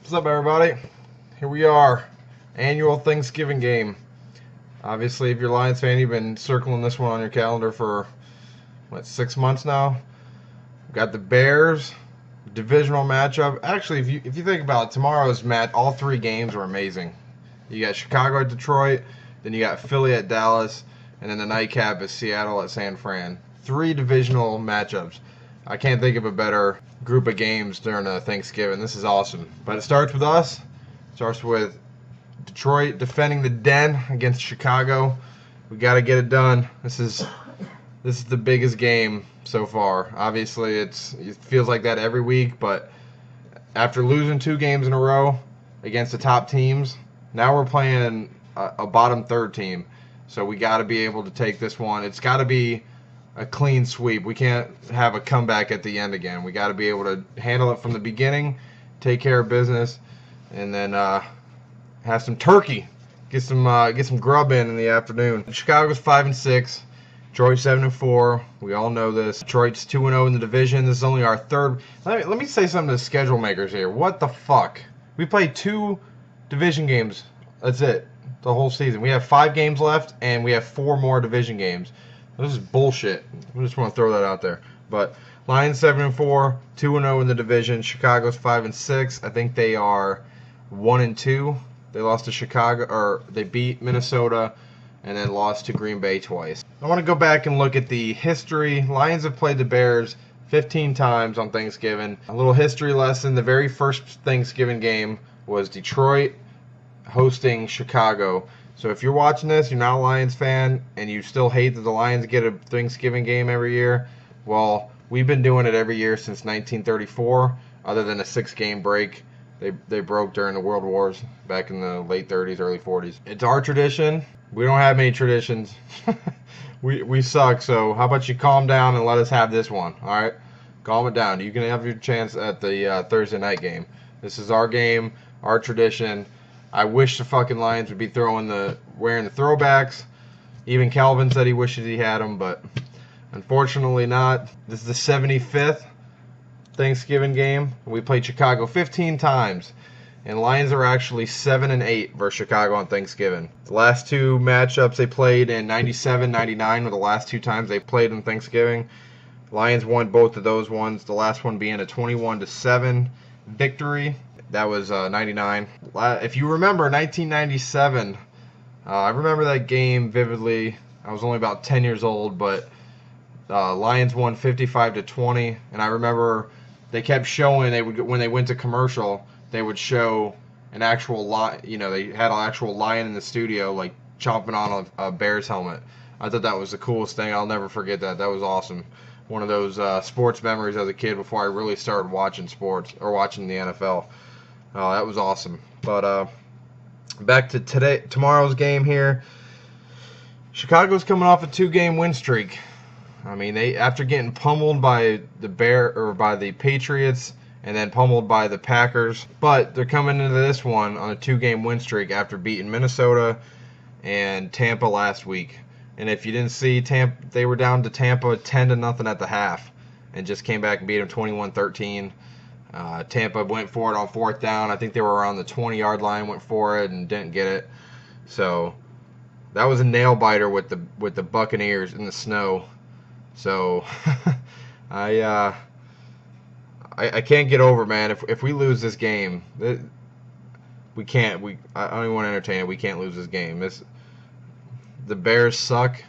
What's up, everybody? Here we are, annual Thanksgiving game. Obviously, if you're a Lions fan, you've been circling this one on your calendar for, 6 months now? We've got the Bears, divisional matchup. Actually, if you think about it, tomorrow's match, all three games are amazing. You got Chicago at Detroit, then you got Philly at Dallas, and then the nightcap is Seattle at San Fran. Three divisional matchups. I can't think of a better group of games during Thanksgiving. This is awesome. But it starts with us. It starts with Detroit defending the Den against Chicago. We got to get it done. This is the biggest game so far. Obviously, it feels like that every week, but after losing 2 games in a row against the top teams, now we're playing a bottom third team. So we got to be able to take this one. It's got to be a clean sweep. We can't have a comeback at the end again. We got to be able to handle it from the beginning, take care of business, and then have some turkey. Get some grub in the afternoon. Chicago's 5-6. Detroit 7-4. We all know this. Detroit's 2-0 in the division. This is only our third. Let me say something to the schedule makers here. What the fuck? We played 2 division games. That's it. The whole season. We have 5 games left, and we have 4 more division games. This is bullshit. I just want to throw that out there. But Lions 7-4, 2-0 in the division. Chicago's 5-6. I think they are 1-2. They lost to Chicago, or they beat Minnesota, and then lost to Green Bay twice. I want to go back and look at the history. Lions have played the Bears 15 times on Thanksgiving. A little history lesson. The very first Thanksgiving game was Detroit hosting Chicago. So if you're watching this, you're not a Lions fan, and you still hate that the Lions get a Thanksgiving game every year, well, we've been doing it every year since 1934, other than a 6-game break they broke during the World Wars back in the late 30s, early 40s. It's our tradition. We don't have many traditions. we suck, so how about you calm down and let us have this one, all right? Calm it down. You can have your chance at the Thursday night game. This is our game, our tradition. I wish the fucking Lions would be wearing the throwbacks. Even Calvin said he wishes he had them, but unfortunately not. This is the 75th Thanksgiving game. We played Chicago 15 times, and Lions are actually 7-8 versus Chicago on Thanksgiving. The last 2 matchups they played in 97, 99 were the last 2 times they played on Thanksgiving. Lions won both of those ones, the last one being a 21-7 victory. That was 99. If you remember 1997, I remember that game vividly. I was only about 10 years old, but Lions won 55-20, and I remember they kept showing when they went to commercial, they would show an actual lion. They had an actual lion in the studio, like chomping on a Bears helmet. I thought that was the coolest thing. I'll never forget that. That was awesome. One of those sports memories as a kid before I really started watching sports or watching the NFL. Oh, that was awesome. But back to tomorrow's game here. Chicago's coming off a 2-game win streak. I mean, after getting pummeled by the Patriots and then pummeled by the Packers, but they're coming into this one on a 2-game win streak after beating Minnesota and Tampa last week. And if you didn't see, they were down to Tampa 10-0 at the half and just came back and beat them 21-13. Tampa went for it on 4th down. I think they were around the 20-yard line, went for it and didn't get it. So that was a nail biter with the Buccaneers in the snow. So I can't get over, man. If we lose this game, we can't. I don't even want to entertain it. We can't lose this game. The Bears suck.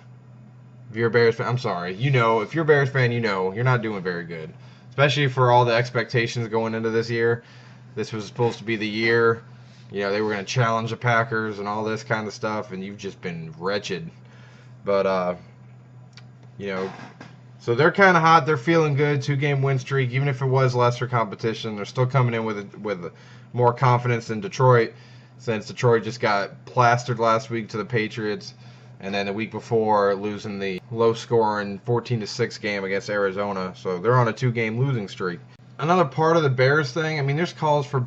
If you're a Bears fan, I'm sorry. If you're a Bears fan, you're not doing very good. Especially for all the expectations going into this year. This was supposed to be the year. They were going to challenge the Packers and all this kind of stuff, and you've just been wretched. But, so they're kind of hot. They're feeling good. 2-game win streak. Even if it was lesser competition, they're still coming in with more confidence than Detroit, since Detroit just got plastered last week to the Patriots. And then the week before, losing the low-scoring 14-6 game against Arizona. So they're on a 2-game losing streak. Another part of the Bears thing, I mean, there's calls for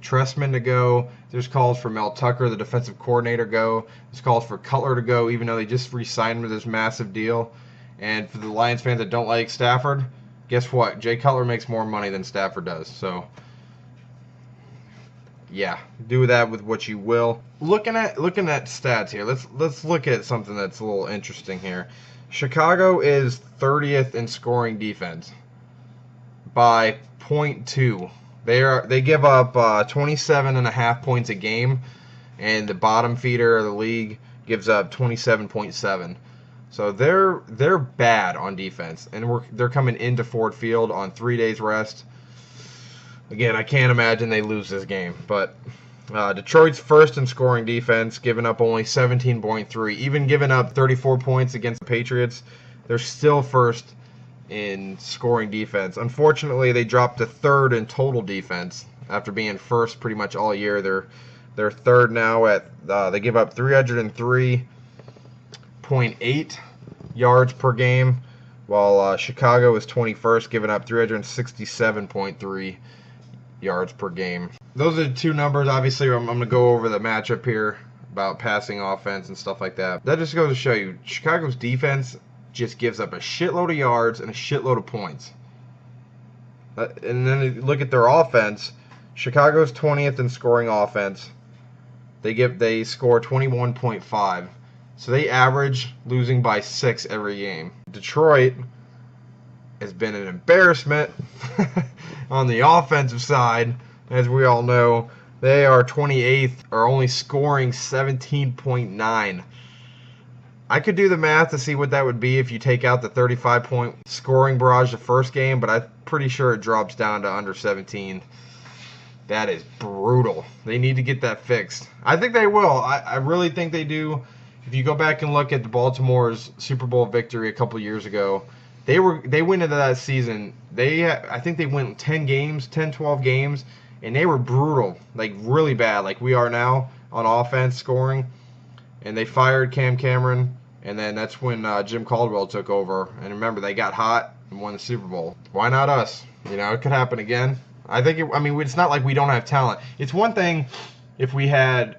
Trestman to go. There's calls for Mel Tucker, the defensive coordinator, go. There's calls for Cutler to go, even though they just re-signed him to this massive deal. And for the Lions fans that don't like Stafford, guess what? Jay Cutler makes more money than Stafford does. So yeah, do that with what you will. Looking at stats here, let's look at something that's a little interesting here. Chicago is 30th in scoring defense by .2. They give up 27.5 points a game, and the bottom feeder of the league gives up 27.7. So they're bad on defense, and they're coming into Ford Field on 3 days rest. Again, I can't imagine they lose this game, but Detroit's first in scoring defense, giving up only 17.3. Even giving up 34 points against the Patriots, they're still first in scoring defense. Unfortunately, they dropped to third in total defense after being first pretty much all year. They're third now at they give up 303.8 yards per game, while Chicago is 21st, giving up 367.3 yards per game. Those are the two numbers. Obviously, I'm going to go over the matchup here about passing offense and stuff like that. That just goes to show you, Chicago's defense just gives up a shitload of yards and a shitload of points. And then look at their offense. Chicago's 20th in scoring offense. They score 21.5. So they average losing by 6 every game. Detroit has been an embarrassment on the offensive side. As we all know, they are 28th, or only scoring 17.9. I could do the math to see what that would be if you take out the 35-point scoring barrage the first game, but I'm pretty sure it drops down to under 17. That is brutal. They need to get that fixed. I think they will. I really think they do. If you go back and look at the Baltimore's Super Bowl victory a couple years ago, they went into that season. I think they went 10, 12 games, and they were brutal, like really bad, like we are now on offense scoring. And they fired Cam Cameron, and then that's when Jim Caldwell took over. And remember, they got hot and won the Super Bowl. Why not us? You know, it could happen again. I mean, it's not like we don't have talent. It's one thing if we had,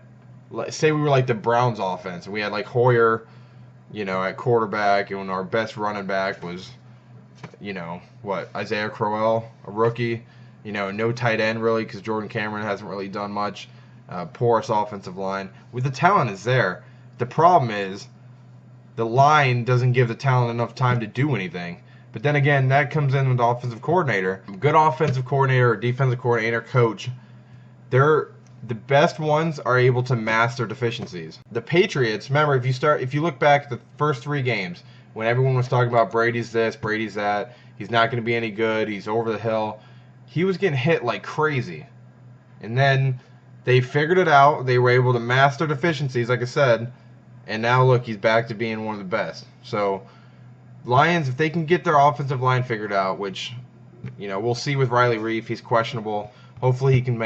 say we were like the Browns offense, and we had like Hoyer, you know, at quarterback, and when our best running back was, you know, Isaiah Crowell, a rookie, you know, no tight end really, because Jordan Cameron hasn't really done much. Porous offensive line. With the talent is there. The problem is the line doesn't give the talent enough time to do anything. But then again, that comes in with the offensive coordinator. Good offensive coordinator or defensive coordinator, coach, the best ones are able to mask their deficiencies. The Patriots, remember, if you look back at the first 3 games, when everyone was talking about Brady's this, Brady's that, he's not going to be any good, he's over the hill, he was getting hit like crazy. And then they figured it out. They were able to master deficiencies, like I said, and now look, he's back to being one of the best. So Lions, if they can get their offensive line figured out, which, you know, we'll see with Riley Reiff, he's questionable. Hopefully he can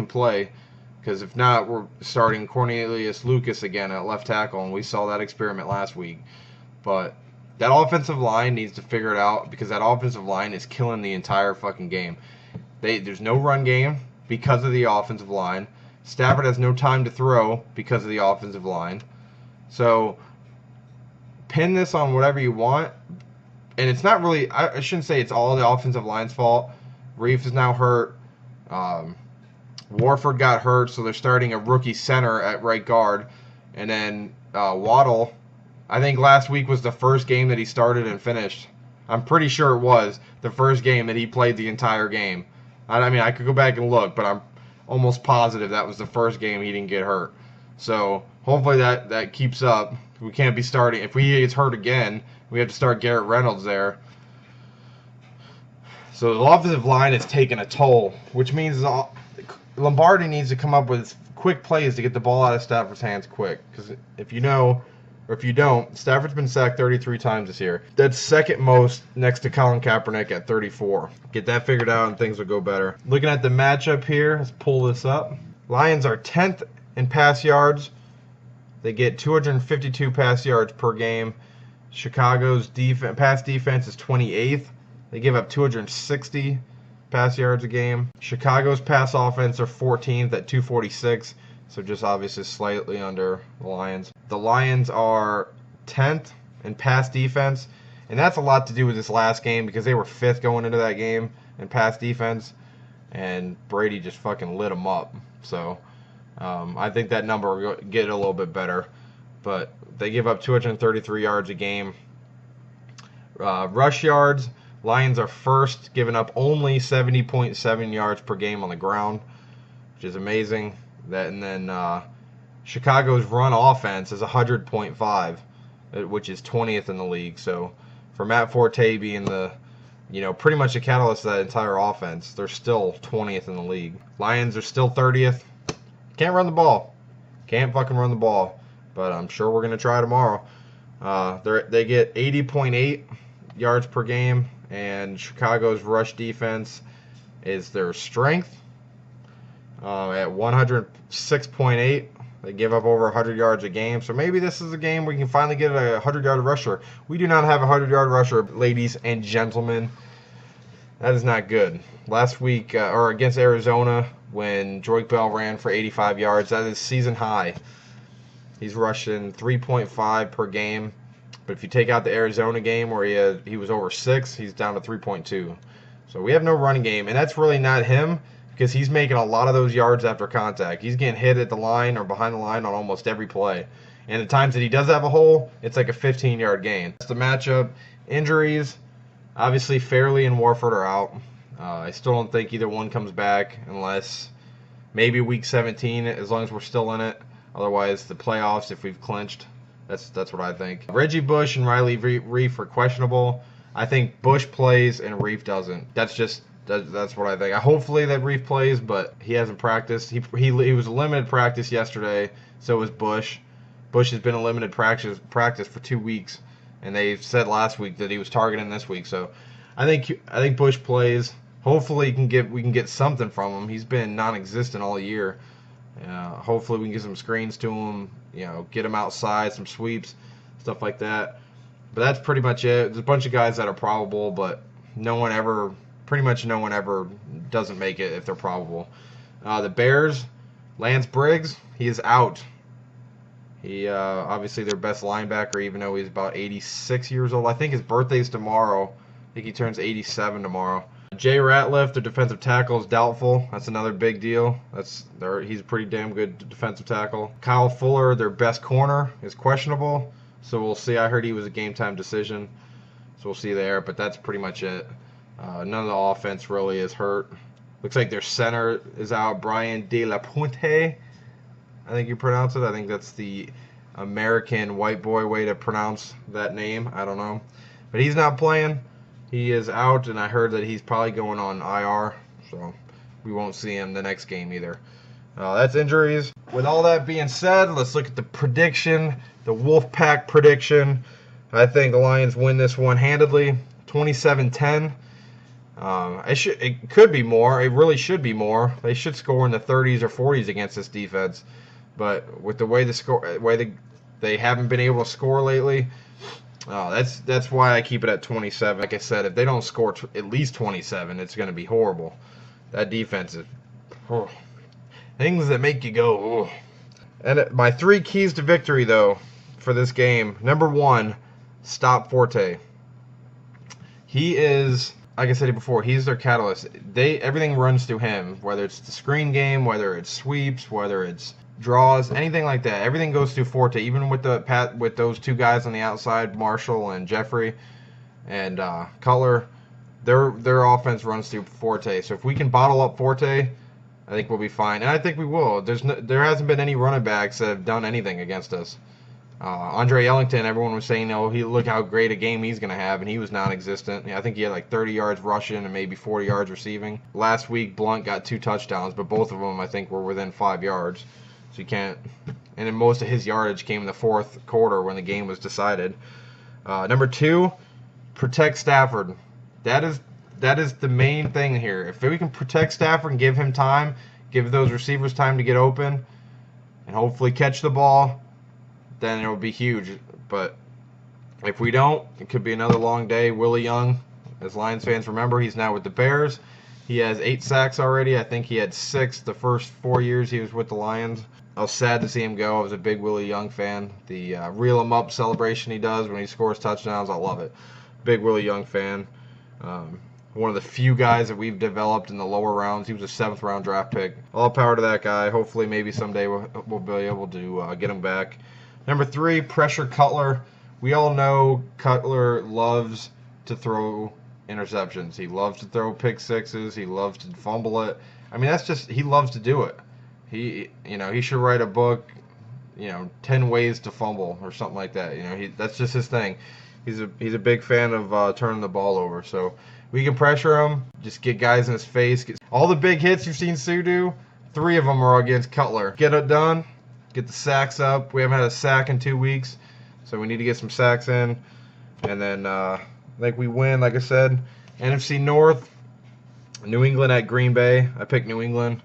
play, because if not, we're starting Cornelius Lucas again at left tackle, and we saw that experiment last week. But that offensive line needs to figure it out, because that offensive line is killing the entire fucking game. There's no run game because of the offensive line. Stafford has no time to throw because of the offensive line. So pin this on whatever you want. And it's not really, I shouldn't say it's all the offensive line's fault. Reiff is now hurt. Warford got hurt, so they're starting a rookie center at right guard. And then Waddle, I think last week was the first game that he started and finished. I'm pretty sure it was the first game that he played the entire game. I mean, I could go back and look, but I'm almost positive that was the first game he didn't get hurt. So hopefully that keeps up. We can't be starting. If he gets hurt again, we have to start Garrett Reynolds there. So the offensive line is taking a toll, which means Lombardi needs to come up with quick plays to get the ball out of Stafford's hands quick. Because if you know, or if you don't, Stafford's been sacked 33 times this year. That's second most next to Colin Kaepernick at 34. Get that figured out and things will go better. Looking at the matchup here, let's pull this up. Lions are 10th in pass yards. They get 252 pass yards per game. Chicago's pass defense is 28th. They give up 260 pass yards a game. Chicago's pass offense are 14th at 246. So just obviously slightly under the Lions. The Lions are 10th in pass defense. And that's a lot to do with this last game because they were 5th going into that game in pass defense. and Brady just fucking lit him up. So I think that number will get a little bit better. But they give up 233 yards a game. Rush yards, Lions are first, giving up only 70.7 yards per game on the ground, which is amazing. And then Chicago's run offense is 100.5, which is 20th in the league. So for Matt Forte being the, pretty much the catalyst of that entire offense, they're still 20th in the league. Lions are still 30th. Can't run the ball. Can't fucking run the ball. But I'm sure we're going to try tomorrow. They get 80.8 yards per game, and Chicago's rush defense is their strength at 106.8. They give up over 100 yards a game, so maybe this is a game we can finally get a 100-yard rusher. We do not have a 100-yard rusher, ladies and gentlemen. That is not good. Last week, or against Arizona, when Joique Bell ran for 85 yards, that is season high. He's rushing 3.5 per game. But if you take out the Arizona game where he was over 6, he's down to 3.2. So we have no running game, and that's really not him because he's making a lot of those yards after contact. He's getting hit at the line or behind the line on almost every play. And the times that he does have a hole, it's like a 15-yard gain. That's the matchup. Injuries, obviously Fairley and Warford are out. I still don't think either one comes back unless maybe week 17, as long as we're still in it. Otherwise, the playoffs, if we've clinched. That's what I think. Reggie Bush and Riley Reiff are questionable. I think Bush plays and Reiff doesn't. That's what I think. Hopefully that Reiff plays, but he hasn't practiced. He was a limited practice yesterday. So was Bush. Bush has been a limited practice for 2 weeks, and they said last week that he was targeting this week. So I think Bush plays. Hopefully we can get something from him. He's been non-existent all year. Hopefully we can get some screens to him, get him outside, some sweeps, stuff like that. But that's pretty much it. There's a bunch of guys that are probable, but pretty much no one ever doesn't make it if they're probable. The Bears, Lance Briggs, he is out. He obviously their best linebacker, even though he's about 86 years old. I think his birthday's tomorrow. I think he turns 87 tomorrow. Jay Ratliff, their defensive tackle, is doubtful. That's another big deal. He's a pretty damn good defensive tackle. Kyle Fuller, their best corner, is questionable. So we'll see. I heard he was a game-time decision. So we'll see there. But that's pretty much it. None of the offense really is hurt. Looks like their center is out. Brian De La Puente, I think you pronounce it. I think that's the American white boy way to pronounce that name. I don't know. But he's not playing. He is out, and I heard that he's probably going on IR, so we won't see him the next game either. That's injuries. With all that being said, let's look at the prediction, the Wolfpack prediction. I think the Lions win this one handedly, 27-10. It could be more. It really should be more. They should score in the 30s or 40s against this defense. But with the way they haven't been able to score lately, that's why I keep it at 27. Like I said, if they don't score at least 27, it's going to be horrible. That defense is things that make you go. And my 3 keys to victory, though, for this game. Number 1, stop Forte. He is, like I said before, he's their catalyst. Everything runs through him, whether it's the screen game, whether it's sweeps, whether it's draws, anything like that. Everything goes through Forte. Even with those 2 guys on the outside, Marshall and Jeffrey and Cutler, their offense runs through Forte. So if we can bottle up Forte, I think we'll be fine, and I think we will. There hasn't been any running backs that have done anything against us. Andre Ellington, everyone was saying, look how great a game he's going to have, and he was non-existent. I think he had like 30 yards rushing and maybe 40 yards receiving. Last week, Blunt got 2 touchdowns, but both of them, I think, were within 5 yards. So you can't. And then most of his yardage came in the 4th quarter when the game was decided. Number 2, protect Stafford. That is the main thing here. If we can protect Stafford and give him time, give those receivers time to get open, and hopefully catch the ball, then it'll be huge. But if we don't, it could be another long day. Willie Young, as Lions fans remember, he's now with the Bears. He has 8 sacks already. I think he had 6 the first 4 years he was with the Lions. I was sad to see him go. I was a big Willie Young fan. The reel him up celebration he does when he scores touchdowns, I love it. Big Willie Young fan. One of the few guys that we've developed in the lower rounds. He was a 7th round draft pick. All power to that guy. Hopefully, maybe someday we'll be able to get him back. Number 3, Pressure Cutler. We all know Cutler loves to throw interceptions. He loves to throw pick sixes. He loves to fumble it. I mean, that's just, he loves to do it. He should write a book, 10 ways to fumble or something like that. That's just his thing. He's a big fan of turning the ball over. So we can pressure him, just get guys in his face. All the big hits you've seen Sue do, 3 of them are against Cutler. Get it done. Get the sacks up. We haven't had a sack in 2 weeks, so we need to get some sacks in. And then I think we win, like I said. NFC North, New England at Green Bay. I picked New England.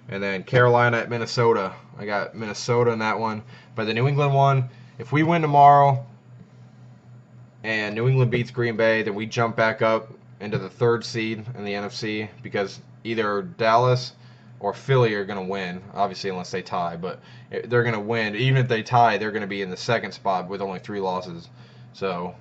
And then Carolina at Minnesota. I got Minnesota in that one. But the New England one, if we win tomorrow and New England beats Green Bay, then we jump back up into the 3rd seed in the NFC, because either Dallas or Philly are going to win, obviously unless they tie. But they're going to win. Even if they tie, they're going to be in the 2nd spot with only 3 losses. So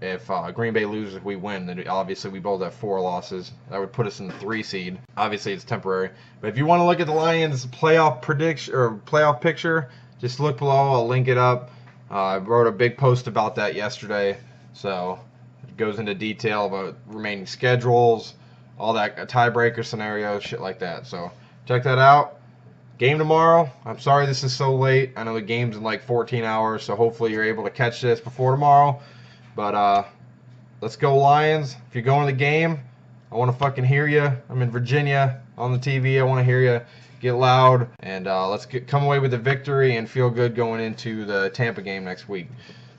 if Green Bay loses, we win, then obviously we both have 4 losses. That would put us in the 3 seed. Obviously, it's temporary. But if you want to look at the Lions' playoff prediction or playoff picture, just look below. I'll link it up. I wrote a big post about that yesterday, so it goes into detail about remaining schedules, all that, tiebreaker scenarios, shit like that. So check that out. Game tomorrow. I'm sorry this is so late. I know the game's in like 14 hours, so hopefully you're able to catch this before tomorrow. But let's go Lions. If you're going to the game, I want to fucking hear you. I'm in Virginia on the TV. I want to hear you. Get loud. And let's come away with a victory and feel good going into the Tampa game next week.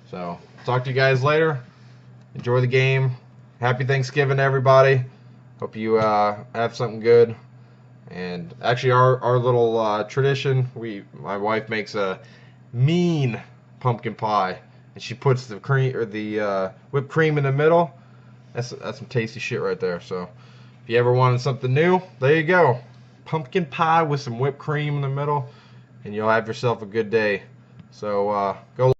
So talk to you guys later. Enjoy the game. Happy Thanksgiving to everybody. Hope you have something good. And actually our little tradition, my wife makes a mean pumpkin pie. And she puts the cream or the whipped cream in the middle. That's some tasty shit right there. So if you ever wanted something new, there you go. Pumpkin pie with some whipped cream in the middle, and you'll have yourself a good day. So go.